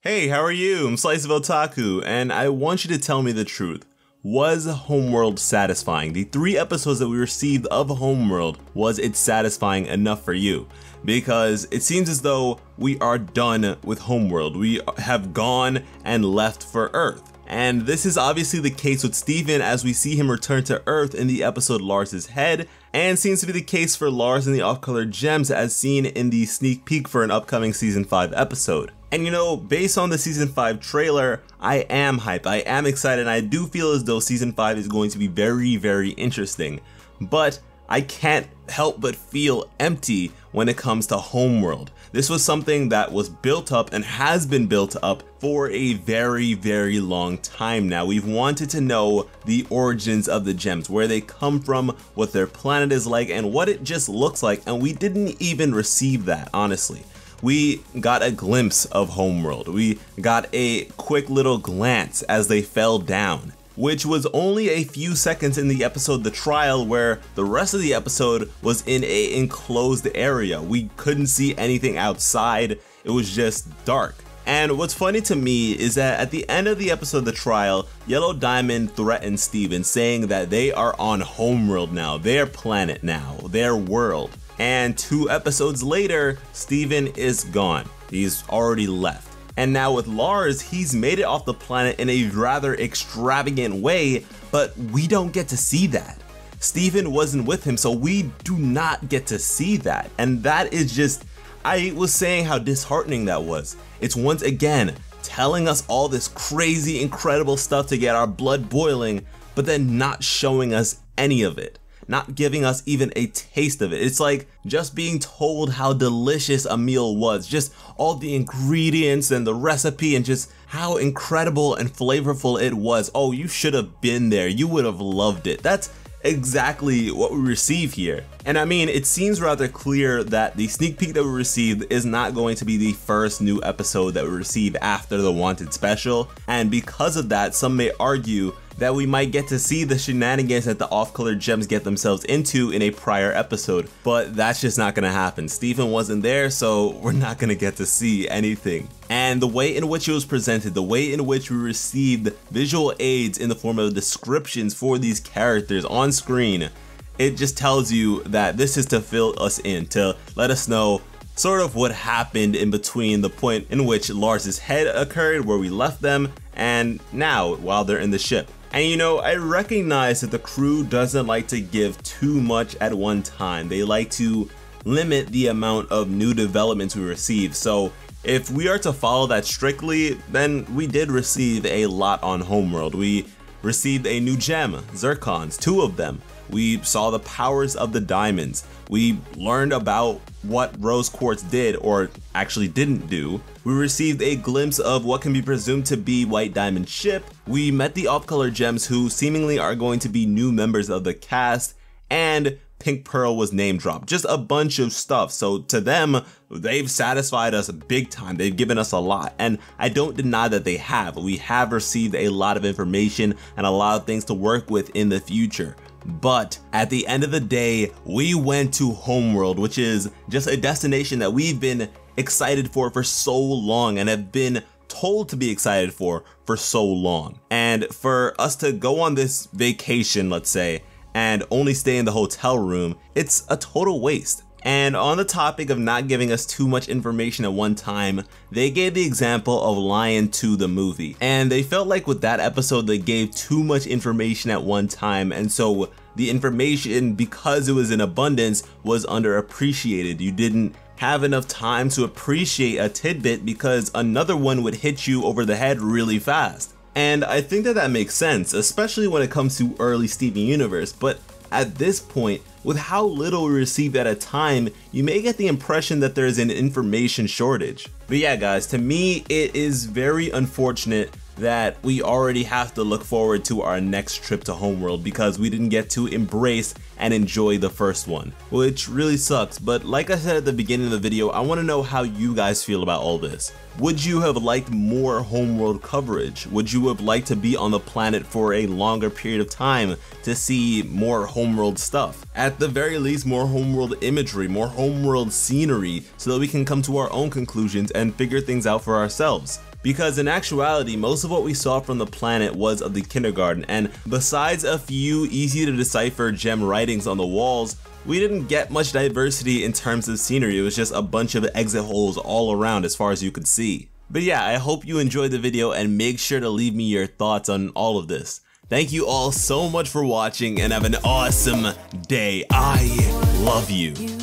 Hey, how are you? I'm Slice of Otaku, and I want you to tell me the truth. Was Homeworld satisfying? The 3 episodes that we received of Homeworld, was it satisfying enough for you? Because it seems as though we are done with Homeworld. We have gone and left for Earth. And this is obviously the case with Steven as we see him return to Earth in the episode Lars' Head, and seems to be the case for Lars and the Off-Colored Gems as seen in the sneak peek for an upcoming Season 5 episode. And you know, based on the Season 5 trailer, I am hyped, I am excited, and I do feel as though Season 5 is going to be very, very interesting. But I can't help but feel empty when it comes to Homeworld. This was something that was built up and has been built up for a very, very long time now. We've wanted to know the origins of the gems, where they come from, what their planet is like, and what it just looks like, and we didn't even receive that, honestly. We got a glimpse of Homeworld. We got a quick little glance as they fell down, which was only a few seconds in the episode The Trial, where the rest of the episode was in a enclosed area. We couldn't see anything outside. It was just dark. And what's funny to me is that at the end of the episode The Trial, Yellow Diamond threatens Steven, saying that they are on Homeworld now, their planet now, their world. And 2 episodes later, Steven is gone. He's already left. And now with Lars, he's made it off the planet in a rather extravagant way, but we don't get to see that. Steven wasn't with him, so we do not get to see that. And that is just, I was saying how disheartening that was. It's once again telling us all this crazy, incredible stuff to get our blood boiling, but then not showing us any of it. Not giving us even a taste of it. It's like just being told how delicious a meal was, just all the ingredients and the recipe and just how incredible and flavorful it was. Oh, you should have been there. You would have loved it. That's exactly what we receive here. And I mean, it seems rather clear that the sneak peek that we received is not going to be the first new episode that we receive after the Wanted special. And because of that, some may argue that we might get to see the shenanigans that the Off-Colored Gems get themselves into in a prior episode, but that's just not gonna happen. Steven wasn't there, so we're not gonna get to see anything. And the way in which it was presented, the way in which we received visual aids in the form of descriptions for these characters on screen, it just tells you that this is to fill us in, to let us know sort of what happened in between the point in which Lars' head occurred, where we left them, and now while they're in the ship. And you know, I recognize that the crew doesn't like to give too much at one time. They like to limit the amount of new developments we receive. So if we are to follow that strictly, then we did receive a lot on Homeworld. We received a new gem, Zircons, 2 of them. We saw the powers of the diamonds. We learned about what Rose Quartz did, or actually didn't do. We received a glimpse of what can be presumed to be White Diamond's ship. We met the Off-Colored Gems, who seemingly are going to be new members of the cast, and Pink Pearl was name dropped. Just a bunch of stuff. So to them, they've satisfied us big time. They've given us a lot, and I don't deny that they have. We have received a lot of information and a lot of things to work with in the future. But at the end of the day, we went to Homeworld, which is just a destination that we've been excited for so long and have been told to be excited for so long. And for us to go on this vacation, let's say, and only stay in the hotel room, it's a total waste. And on the topic of not giving us too much information at one time, they gave the example of Lion 2 the movie. And they felt like with that episode they gave too much information at one time, and so the information, because it was in abundance, was underappreciated. You didn't have enough time to appreciate a tidbit because another one would hit you over the head really fast. And I think that makes sense, especially when it comes to early Steven Universe, but at this point, with how little we receive at a time, you may get the impression that there is an information shortage. But yeah guys, to me it is very unfortunate that we already have to look forward to our next trip to Homeworld because we didn't get to embrace and enjoy the first one, which really sucks. But like I said at the beginning of the video, I want to know how you guys feel about all this. Would you have liked more Homeworld coverage? Would you have liked to be on the planet for a longer period of time to see more Homeworld stuff? At the very least, more Homeworld imagery, more Homeworld scenery, so that we can come to our own conclusions and figure things out for ourselves. because in actuality, most of what we saw from the planet was of the kindergarten, and besides a few easy to decipher gem writings on the walls, we didn't get much diversity in terms of scenery. It was just a bunch of exit holes all around as far as you could see. But yeah, I hope you enjoyed the video and make sure to leave me your thoughts on all of this. Thank you all so much for watching and have an awesome day. I love you.